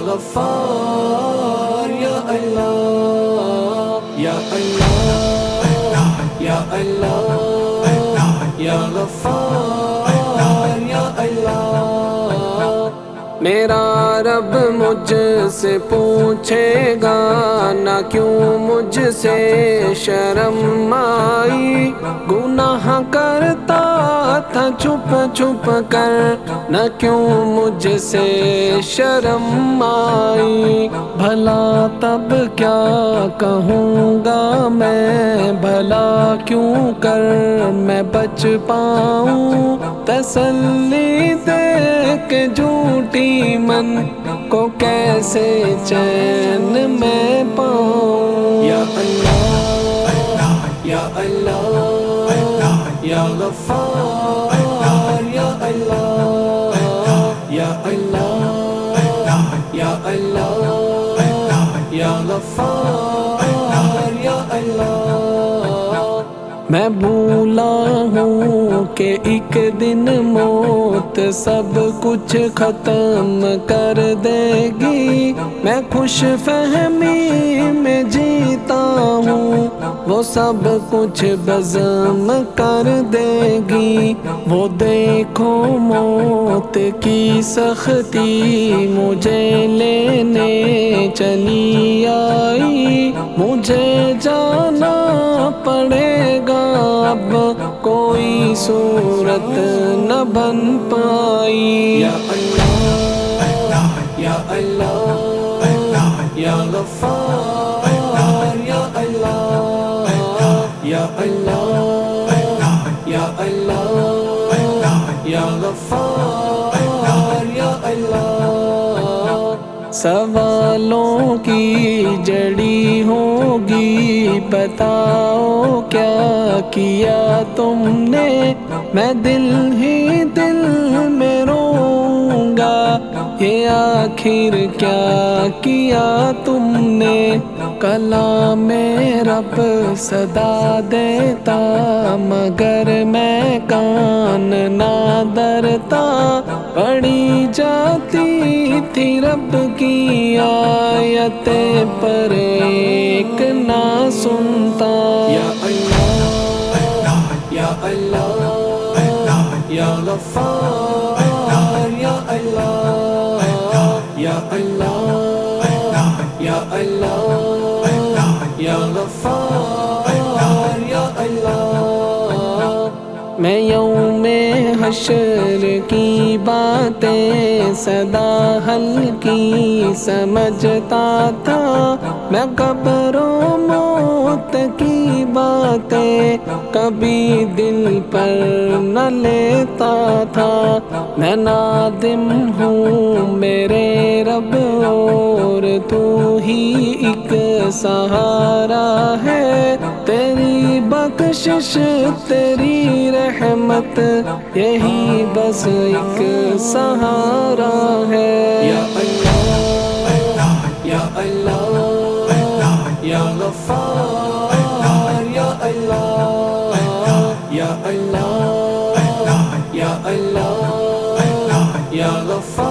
غفار یا اللہ یا اللہ یا اللہ یا غفار یا اللہ۔ میرا رب مجھ سے پوچھے گا نہ کیوں مجھ سے شرم آئی، گناہ کرتا تھا چھپ چھپ کر نہ کیوں مجھ سے شرم آئی، بھلا تب کیا کہوں گا میں، بھلا کیوں کر میں بچ پاؤں، تسلی دے کے جھوٹی من کو کیسے چین میں پاؤں۔ یا اللہ یا اللہ یا غفار یا اللہ یا اللہ یا اللہ یا غفار یا اللہ۔ میں بھولا ہوں کہ ایک دن موت سب کچھ ختم کر دے گی، میں خوش فہمی میں جیتا ہوں، وہ سب کچھ بزم کر دے گی۔ وہ دیکھو موت کی سختی مجھے لینے چلی آئی، مجھے جانا پڑے گا اب کوئی صورت نہ بن پائی۔ یا اللہ یا اللہ یا غفار یا اللہ یا اللہ یا اللہ یا غفار یا اللہ۔ سوالوں کی جڑی ہوگی، بتاؤ کیا کیا تم نے، میں دل ہی دل میں روں گا، یہ آخر کیا کیا تم نے۔ کلام رب صدا دیتا مگر میں کان نہ درتا، پڑھی جاتی تھی رب کی آیتیں پر ایک نہ سنتا۔ یا اللہ یا اللہ یا غفار یا اللہ یا اللہ یا اللہ یا غفار یا اللہ۔ میں یوم حشر کی باتیں سدا ہلکی سمجھتا تھا، میں قبر و موت کی باتیں کبھی دل پر نہ لیتا تھا۔ میں نادم ہوں میرے رب اور تو ہی ایک سہارا ہے، تیری بخشش تیری رحمت یہی بس ایک سہارا ہے۔ یا اللہ یا اللہ یا غفار یا اللہ یا اللہ یا اللہ یا غفار